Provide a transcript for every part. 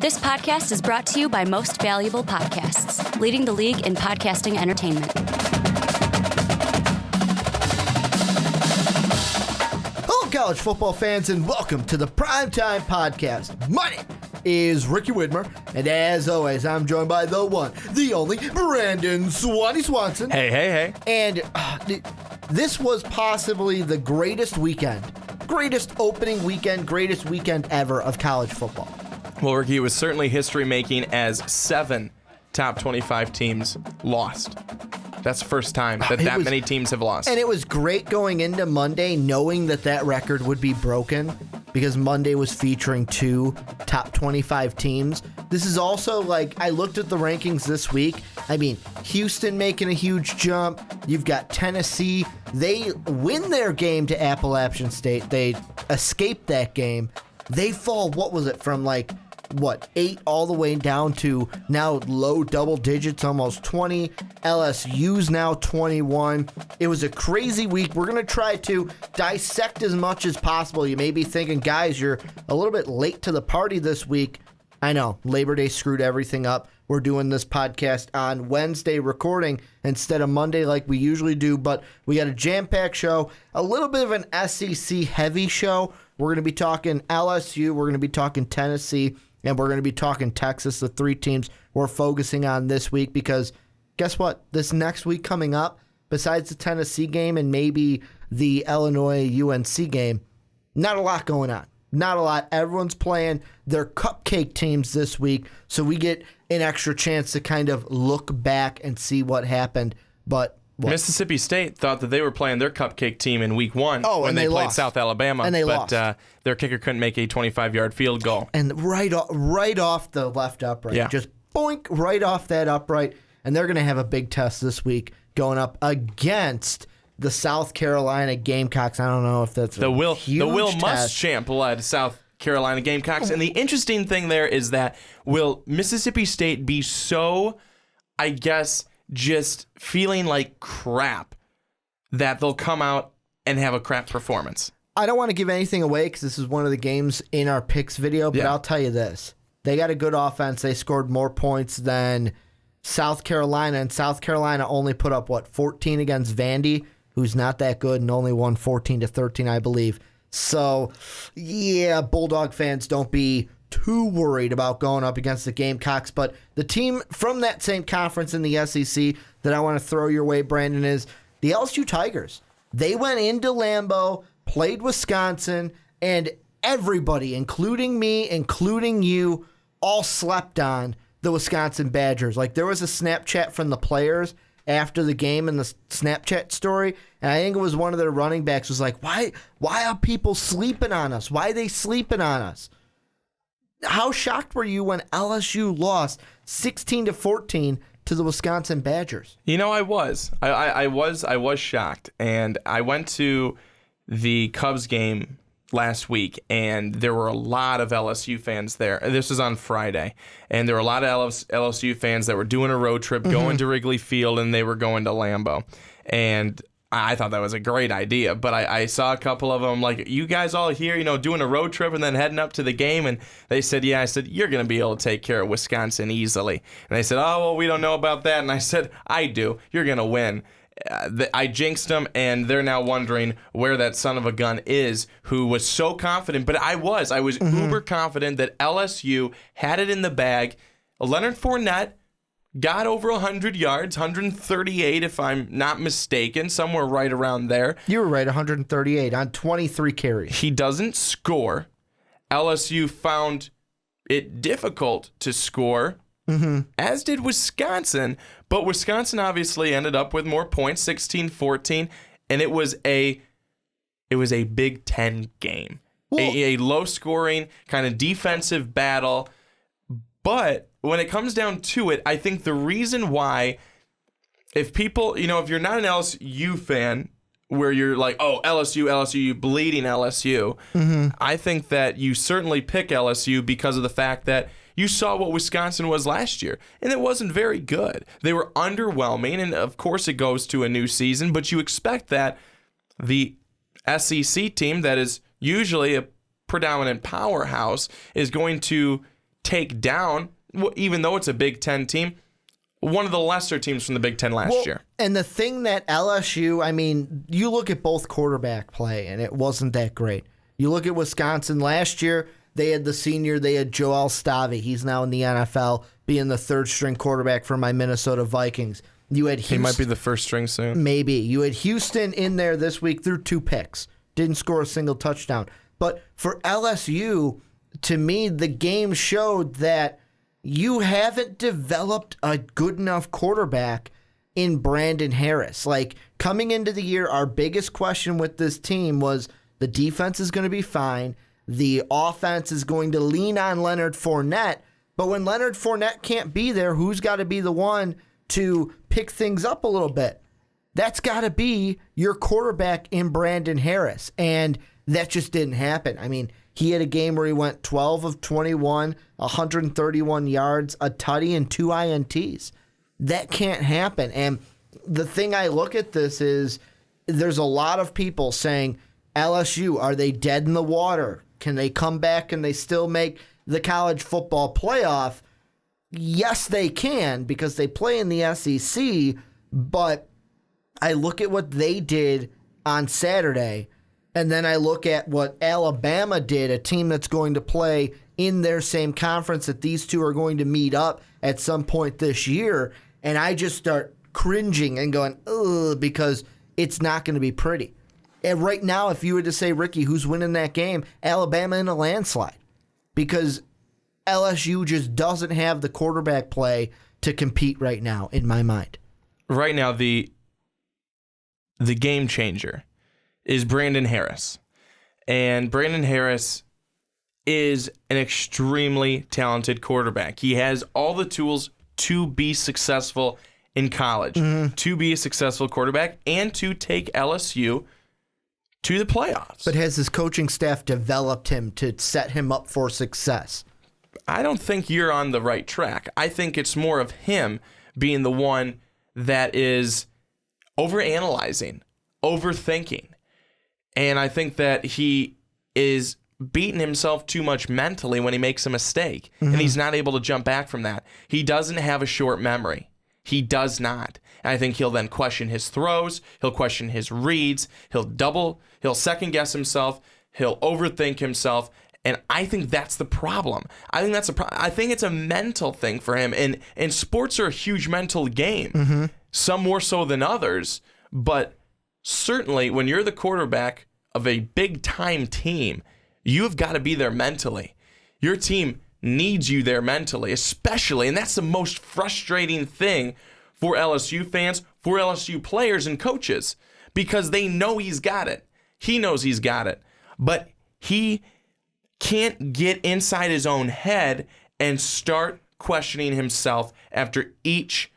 This podcast is brought to you by Most Valuable Podcasts, leading the league in podcasting entertainment. Hello, college football fans, and welcome to the Primetime Podcast. My name is Ricky Widmer, and as always, I'm joined by the one, the only, Brandon Swanson. Hey. And this was possibly the greatest opening weekend, greatest weekend ever of college football. Well, Ricky, it was certainly history-making as 7 top 25 teams lost. That's the first time that many teams have lost. And it was great going into Monday knowing that record would be broken because Monday was featuring 2 top 25 teams. This is also I looked at the rankings this week. I mean, Houston making a huge jump. You've got Tennessee. They win their game to Appalachian State. They escape that game. They fall, from 8 all the way down to now low double digits, almost 20. LSU's now 21. It was a crazy week. We're going to try to dissect as much as possible. You may be thinking, guys, you're a little bit late to the party this week. I know, Labor Day screwed everything up. We're doing this podcast on Wednesday recording instead of Monday like we usually do, but we got a jam-packed show, a little bit of an SEC-heavy show. We're going to be talking LSU, we're going to be talking Tennessee, and we're going to be talking Texas, the 3 teams we're focusing on this week, because guess what? This next week coming up, besides the Tennessee game and maybe the Illinois-UNC game, not a lot going on. Not a lot. Everyone's playing their cupcake teams this week, so we get an extra chance to kind of look back and see what happened. But Mississippi State thought that they were playing their cupcake team in week 1 when they played South Alabama, and they lost. Their kicker couldn't make a 25-yard field goal. And right off the left upright, just boink, right off that upright, and they're going to have a big test this week going up against the South Carolina Gamecocks. I don't know if that's the Will test. Muschamp led South Carolina Gamecocks. And the interesting thing there is that will Mississippi State be so, I guess, just feeling like crap that they'll come out and have a crap performance? I don't want to give anything away because this is one of the games in our picks video, but I'll tell you this. They got a good offense. They scored more points than South Carolina, and South Carolina only put up, 14 against Vandy, who's not that good, and only won 14-13, I believe. So, yeah, Bulldog fans, don't be too worried about going up against the Gamecocks. But the team from that same conference in the SEC that I want to throw your way, Brandon, is the LSU Tigers. They went into Lambeau, played Wisconsin, and everybody, including me, including you, all slept on the Wisconsin Badgers. There was a Snapchat from the players after the game in the Snapchat story, and I think it was one of their running backs was like, why are people sleeping on us? Why are they sleeping on us? How shocked were you when LSU lost 16-14 to the Wisconsin Badgers? You know, I was. I was shocked, and I went to the Cubs game last week, and there were a lot of LSU fans there. This was on Friday, and there were a lot of LSU fans that were doing a road trip, going to Wrigley Field, and they were going to Lambeau. And I thought that was a great idea, but I saw a couple of them, you guys all here, doing a road trip and then heading up to the game, and they said, yeah. I said, you're going to be able to take care of Wisconsin easily. And they said, oh, well, we don't know about that. And I said, I do. You're going to win. I jinxed them, and they're now wondering where that son of a gun is who was so confident. But I was uber confident that LSU had it in the bag. Leonard Fournette got over 100 yards, 138 if I'm not mistaken, somewhere right around there. You were right, 138 on 23 carries. He doesn't score. LSU found it difficult to score, as did Wisconsin. But Wisconsin obviously ended up with more points, 16-14, and it was a Big Ten game. A low-scoring, kind of defensive battle. But when it comes down to it, I think the reason why, if people, if you're not an LSU fan, where you're like, oh, LSU, you bleeding LSU, I think that you certainly pick LSU because of the fact that you saw what Wisconsin was last year, and it wasn't very good. They were underwhelming, and of course it goes to a new season, but you expect that the SEC team that is usually a predominant powerhouse is going to take down, even though it's a Big Ten team, one of the lesser teams from the Big Ten last year. And the thing that LSU, I mean, you look at both quarterback play, and it wasn't that great. You look at Wisconsin last year, they had the senior, they had Joel Stave. He's now in the NFL, being the third-string quarterback for my Minnesota Vikings. You had Houston, he might be the first string soon. Maybe. You had Houston in there this week, threw 2 picks. Didn't score a single touchdown. But for LSU, to me, the game showed that you haven't developed a good enough quarterback in Brandon Harris. Like, coming into the year, our biggest question with this team was the defense is going to be fine. The offense is going to lean on Leonard Fournette. But when Leonard Fournette can't be there, who's got to be the one to pick things up a little bit? That's got to be your quarterback in Brandon Harris. And that just didn't happen. I mean, he had a game where he went 12 of 21, 131 yards, a tutty, and 2 INTs. That can't happen. And the thing I look at this is there's a lot of people saying, LSU, are they dead in the water? Can they come back and they still make the college football playoff? Yes, they can, because they play in the SEC, but I look at what they did on Saturday, and then I look at what Alabama did, a team that's going to play in their same conference that these two are going to meet up at some point this year, and I just start cringing and going, ugh, because it's not going to be pretty. And right now, if you were to say, Ricky, who's winning that game? Alabama in a landslide, because LSU just doesn't have the quarterback play to compete right now, in my mind. Right now, the game changer is Brandon Harris. And Brandon Harris is an extremely talented quarterback. He has all the tools to be successful in college, to be a successful quarterback, and to take LSU to the playoffs. But has his coaching staff developed him to set him up for success? I don't think you're on the right track. I think it's more of him being the one that is overanalyzing, overthinking. And I think that he is beating himself too much mentally when he makes a mistake, and he's not able to jump back from that. He doesn't have a short memory. He does not. And I think he'll then question his throws, he'll question his reads, he'll second guess himself, he'll overthink himself, and I think that's the problem. I think it's a mental thing for him, and sports are a huge mental game. Some more so than others, but certainly when you're the quarterback of a big-time team, you've got to be there mentally. Your team needs you there mentally, especially, and that's the most frustrating thing for LSU fans, for LSU players and coaches, because they know he's got it. He knows he's got it, but he can't get inside his own head and start questioning himself after each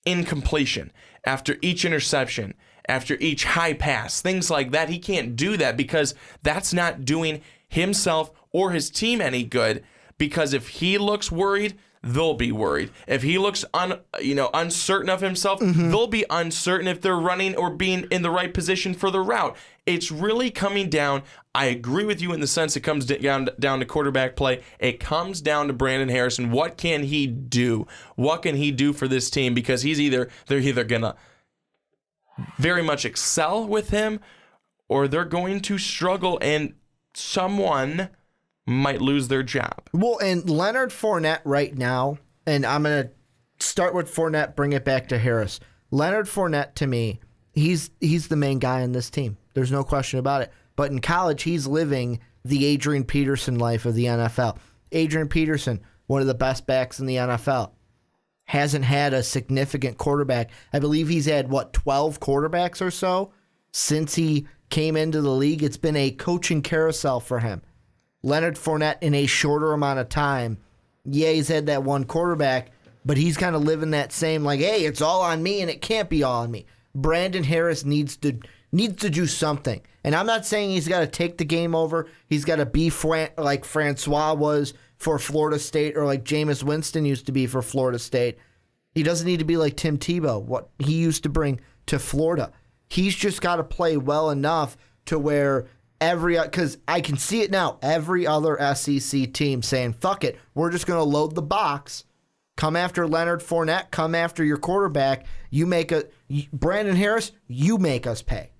incompletion, after each interception, after each high pass, things like that. He can't do that because that's not doing himself or his team any good, because if he looks worried, they'll be worried. If he looks uncertain of himself, they'll be uncertain if they're running or being in the right position for the route. It's really coming down. I agree with you in the sense it comes down to quarterback play. It comes down to Brandon Harrison. What can he do? What can he do for this team? Because they're either going to very much excel with him, or they're going to struggle and someone might lose their job. Well, and Leonard Fournette right now, and I'm going to start with Fournette, bring it back to Harris. Leonard Fournette, to me, he's the main guy in this team. There's no question about it. But in college, he's living the Adrian Peterson life of the NFL. Adrian Peterson, one of the best backs in the NFL, hasn't had a significant quarterback. I believe he's had, 12 quarterbacks or so since he came into the league. It's been a coaching carousel for him. Leonard Fournette, in a shorter amount of time, he's had that one quarterback, but he's kind of living that same, hey, it's all on me, and it can't be all on me. Brandon Harris needs to do something. And I'm not saying he's got to take the game over. He's got to be like Francois was for Florida State, or like Jameis Winston used to be for Florida State. He doesn't need to be like Tim Tebow, what he used to bring to Florida. He's just got to play well enough to where because I can see it now. Every other SEC team saying, fuck it, we're just going to load the box, come after Leonard Fournette, come after your quarterback. Brandon Harris, you make us pay.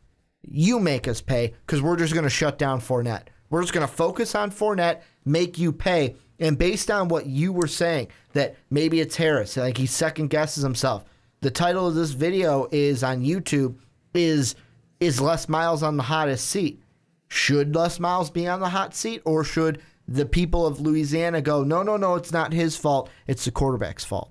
You make us pay because we're just going to shut down Fournette. We're just going to focus on Fournette, make you pay. And based on what you were saying, that maybe it's Harris, like he second guesses himself. The title of this video is on YouTube, is Les Miles on the hottest seat? Should Les Miles be on the hot seat, or should the people of Louisiana go, no, it's not his fault, it's the quarterback's fault?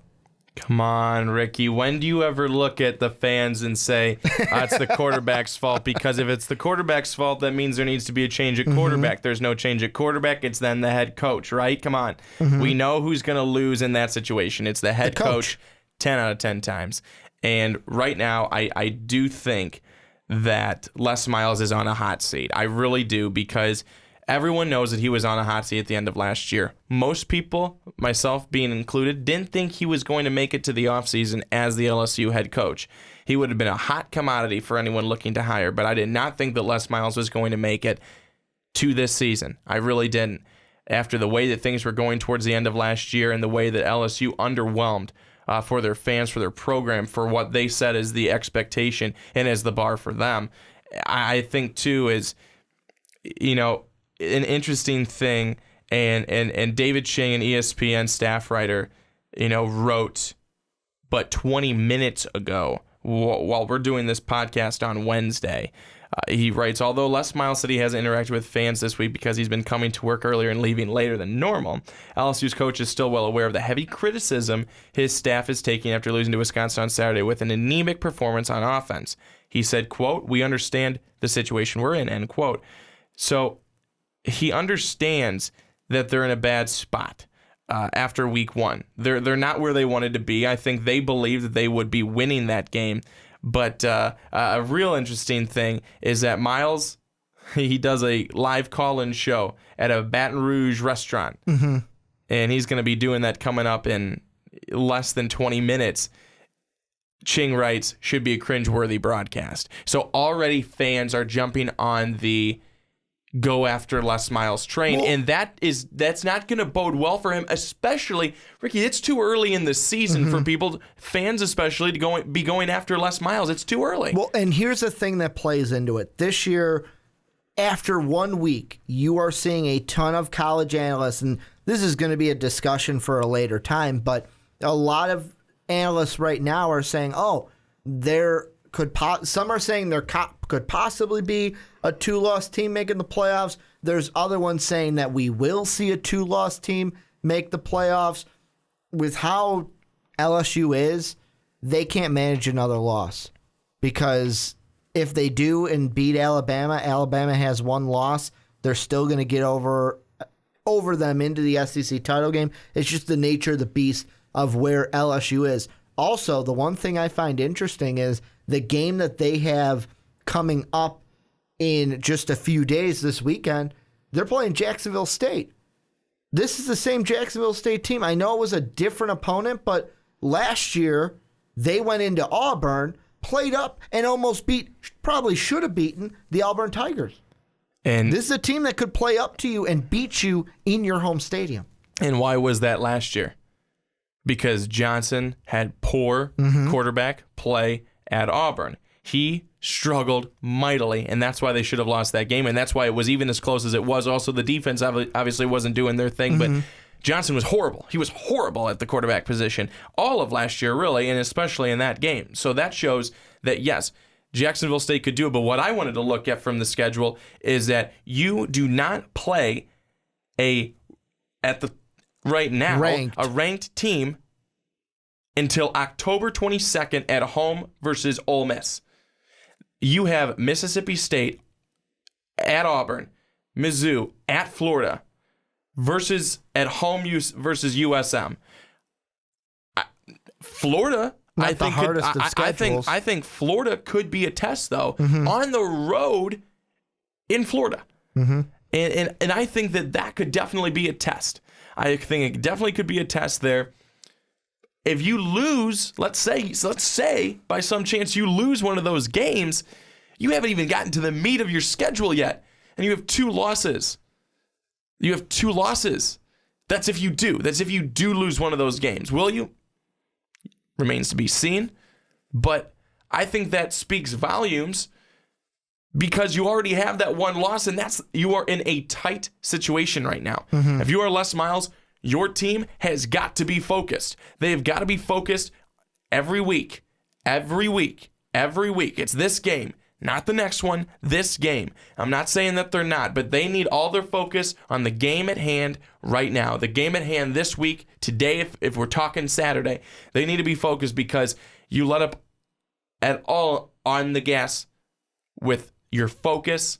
Come on, Ricky. When do you ever look at the fans and say, it's the quarterback's fault? Because if it's the quarterback's fault, that means there needs to be a change at quarterback. There's no change at quarterback. It's then the head coach, right? Come on. We know who's going to lose in that situation. It's the head coach 10 out of 10 times. And right now, I do think that Les Miles is on a hot seat. I really do, because everyone knows that he was on a hot seat at the end of last year. Most people, myself being included, didn't think he was going to make it to the offseason as the LSU head coach. He would have been a hot commodity for anyone looking to hire, but I did not think that Les Miles was going to make it to this season. I really didn't. After the way that things were going towards the end of last year and the way that LSU underwhelmed for their fans, for their program, for what they said is the expectation and as the bar for them, I think, too, is, an interesting thing, and David Ching, an ESPN staff writer, wrote, but 20 minutes ago, while we're doing this podcast on Wednesday, he writes, although Les Miles said he hasn't interacted with fans this week because he's been coming to work earlier and leaving later than normal, LSU's coach is still well aware of the heavy criticism his staff is taking after losing to Wisconsin on Saturday with an anemic performance on offense. He said, quote, "We understand the situation we're in," end quote. So he understands that they're in a bad spot after week one. They're not where they wanted to be. I think they believed that they would be winning that game. But a real interesting thing is that Miles, he does a live call-in show at a Baton Rouge restaurant. And he's going to be doing that coming up in less than 20 minutes. Ching writes, should be a cringeworthy broadcast. So already fans are jumping on the go after Les Miles train, and that's not going to bode well for him, especially, Ricky, it's too early in the season for fans especially, to be going after Les Miles. It's too early. Well, and here's the thing that plays into it. This year, after 1 week, you are seeing a ton of college analysts, and this is going to be a discussion for a later time, but a lot of analysts right now are saying, some are saying there could possibly be a 2-loss team making the playoffs. There's other ones saying that we will see a 2-loss team make the playoffs. With how LSU is, they can't manage another loss, because if they do and beat Alabama has 1 loss, they're still going to get over them into the SEC title game. It's just the nature of the beast of where LSU is. Also, the one thing I find interesting is the game that they have coming up in just a few days this weekend. They're playing Jacksonville State. This is the same Jacksonville State team. I know it was a different opponent, but last year they went into Auburn, played up, and almost probably should have beaten the Auburn Tigers. And this is a team that could play up to you and beat you in your home stadium. And why was that last year? Because Johnson had poor quarterback play at Auburn. He struggled mightily, and that's why they should have lost that game, and that's why it was even as close as it was. Also, the defense obviously wasn't doing their thing, but Johnson was horrible. He was horrible at the quarterback position all of last year, really, and especially in that game. So that shows that, yes, Jacksonville State could do it, but what I wanted to look at from the schedule is that you do not play a ranked team until October 22nd at home versus Ole Miss. You have Mississippi State at Auburn, Mizzou at Florida versus at home versus USM. Florida, I think Florida could be a test though on the road in Florida, and I think that could definitely be a test. I think it definitely could be a test there. If you lose, let's say by some chance you lose one of those games, you haven't even gotten to the meat of your schedule yet. and you have 2 losses. You have 2 losses. That's if you do. That's if you do lose one of those games. Will you? Remains to be seen. But I think that speaks volumes because you already have that 1 loss, and you are in a tight situation right now. Mm-hmm. If you are Les Miles, your team has got to be focused. They have got to be focused every week. Every week. Every week. It's this game. Not the next one, this game. I'm not saying that they're not, but they need all their focus on the game at hand right now. The game at hand this week, today, if we're talking Saturday, they need to be focused because you let up at all on the gas with your focus.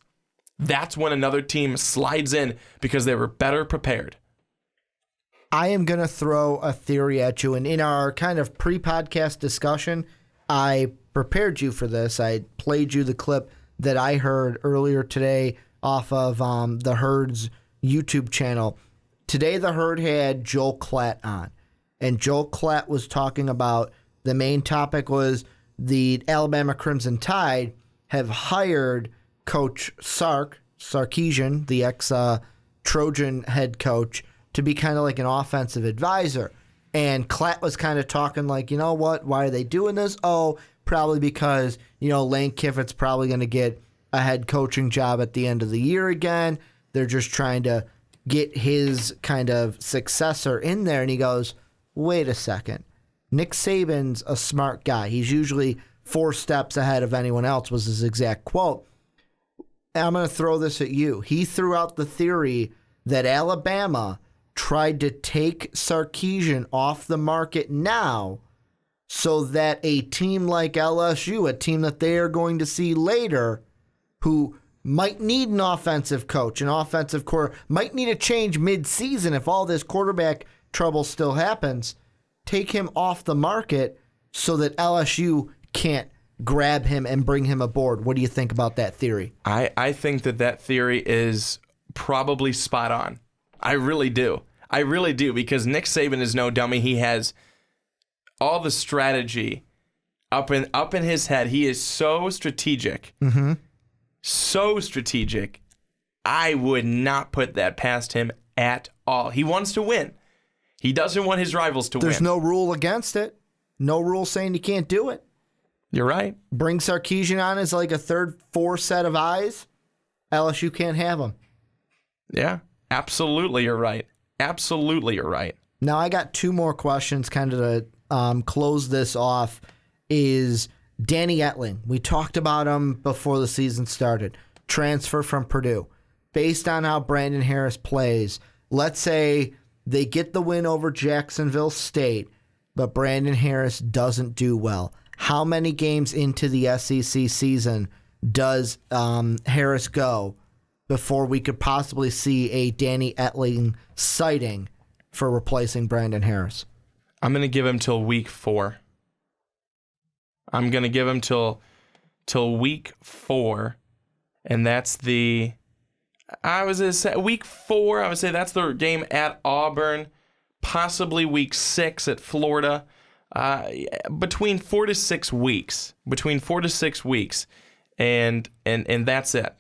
That's when another team slides in because they were better prepared. I am going to throw a theory at you, and in our kind of pre-podcast discussion, I prepared you for this. I played you the clip that I heard earlier today off of the Herd's YouTube channel. Today, the Herd had Joel Klatt on, and Joel Klatt was talking about the main topic was the Alabama Crimson Tide have hired Coach Sarkisian, the ex-Trojan head coach, to be kind of like an offensive advisor. And Klatt was kind of talking like, you know what, why are they doing this? Oh, probably because, Lane Kiffin's probably going to get a head coaching job at the end of the year again. They're just trying to get his kind of successor in there. And he goes, wait a second. Nick Saban's a smart guy. He's usually 4 steps ahead of anyone else, was his exact quote. And I'm going to throw this at you. He threw out the theory that Alabama tried to take Sarkisian off the market now so that a team like LSU, a team that they are going to see later, who might need an offensive coach, an offensive core, might need a change mid-season if all this quarterback trouble still happens, take him off the market so that LSU can't grab him and bring him aboard. What do you think about that theory? I think that theory is probably spot on. I really do. I really do, because Nick Saban is no dummy. He has all the strategy up in his head. He is so strategic. Mm-hmm. So strategic. I would not put that past him at all. He wants to win. He doesn't want his rivals to win. There's no rule against it. No rule saying you can't do it. You're right. Bring Sarkisian on as like a 4th set of eyes. LSU can't have him. Yeah, absolutely you're right. Absolutely you're right. Now I got 2 more questions kind of to close this off. Is Danny Etling. We talked about him before the season started. Transfer from Purdue. Based on how Brandon Harris plays, let's say they get the win over Jacksonville State, but Brandon Harris doesn't do well. How many games into the SEC season does Harris go before we could possibly see a Danny Etling sighting for replacing Brandon Harris? I'm going to give him till week 4. I'm going to give him till week 4, and that's week 4. I would say that's the game at Auburn, possibly week 6 at Florida. Between 4 to 6 weeks. Between 4 to 6 weeks, and that's it.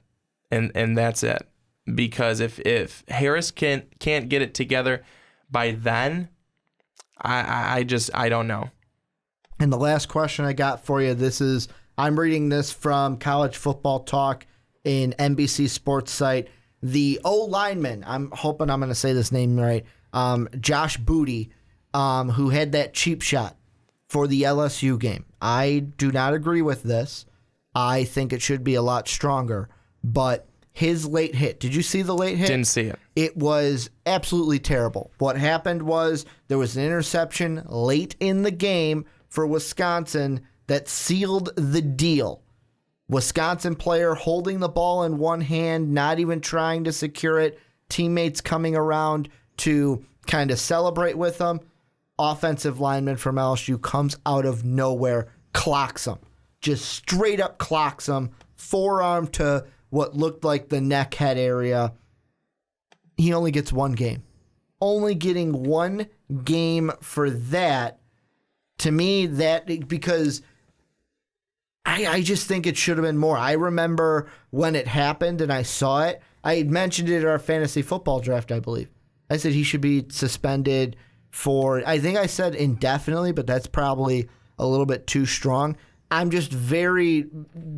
And that's it. Because if Harris can't get it together by then, I don't know. And the last question I got for you, I'm reading this from College Football Talk in NBC Sports site. The O-lineman, I'm hoping I'm going to say this name right, Josh Booty, who had that cheap shot for the LSU game. I do not agree with this. I think it should be a lot stronger. But his late hit, did you see the late hit? Didn't see it. It was absolutely terrible. What happened was there was an interception late in the game for Wisconsin that sealed the deal. Wisconsin player holding the ball in one hand, not even trying to secure it, teammates coming around to kind of celebrate with them. Offensive lineman from LSU comes out of nowhere, clocks him. Just straight up clocks him, forearm to what looked like the neck head area. He only gets 1 game. Only getting 1 game for that. To me, that because I just think it should have been more. I remember when it happened and I saw it. I had mentioned it at our fantasy football draft, I believe. I said he should be suspended for, I think I said indefinitely, but that's probably a little bit too strong. I'm just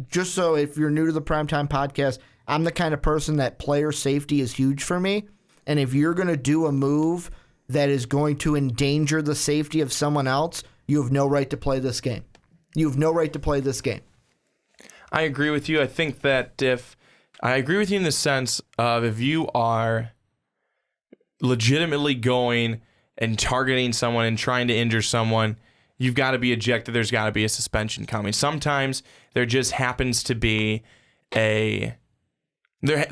just so if you're new to the Primetime Podcast, I'm the kind of person that player safety is huge for me. And if you're going to do a move that is going to endanger the safety of someone else, you have no right to play this game. You have no right to play this game. I agree with you. I think that I agree with you in the sense of if you are legitimately going and targeting someone and trying to injure someone, you've got to be ejected. There's got to be a suspension coming. Sometimes there just happens to be a hit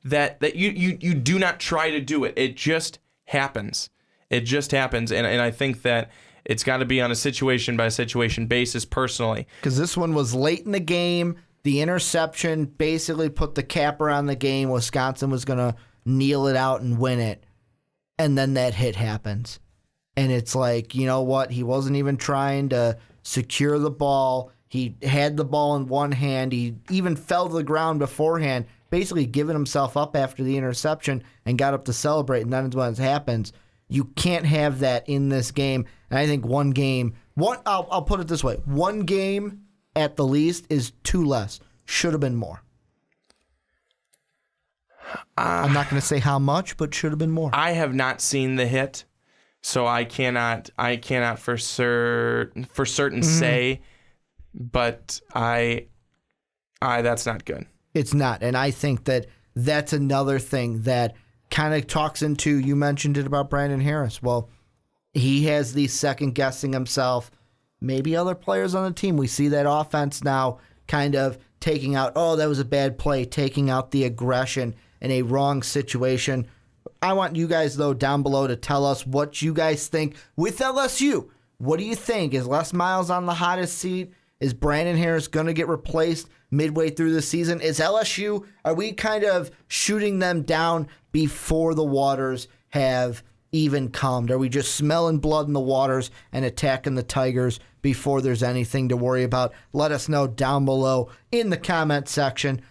that you do not try to do it. It just happens. It just happens. And I think that it's got to be on a situation by situation basis personally. Because this one was late in the game. The interception basically put the capper on the game. Wisconsin was going to kneel it out and win it. And then that hit happens. And it's like, you know what? He wasn't even trying to secure the ball. He had the ball in one hand. He even fell to the ground beforehand, basically giving himself up after the interception and got up to celebrate. And then when it happens, you can't have that in this game. And I think I'll put it this way. One game at the least is two less. Should have been more. I'm not going to say how much, but should have been more. I have not seen the hit, so I cannot for certain say, but I that's not good. It's not. And I think that that's another thing that kind of talks into, you mentioned it about Brandon Harris. Well, he has the second guessing himself, maybe other players on the team. We see that offense now kind of taking out, oh, that was a bad play, taking out the aggression in a wrong situation. I want you guys, though, down below to tell us what you guys think with LSU. What do you think? Is Les Miles on the hottest seat? Is Brandon Harris going to get replaced midway through the season? Is LSU, are we kind of shooting them down before the waters have even calmed? Are we just smelling blood in the waters and attacking the Tigers before there's anything to worry about? Let us know down below in the comment section.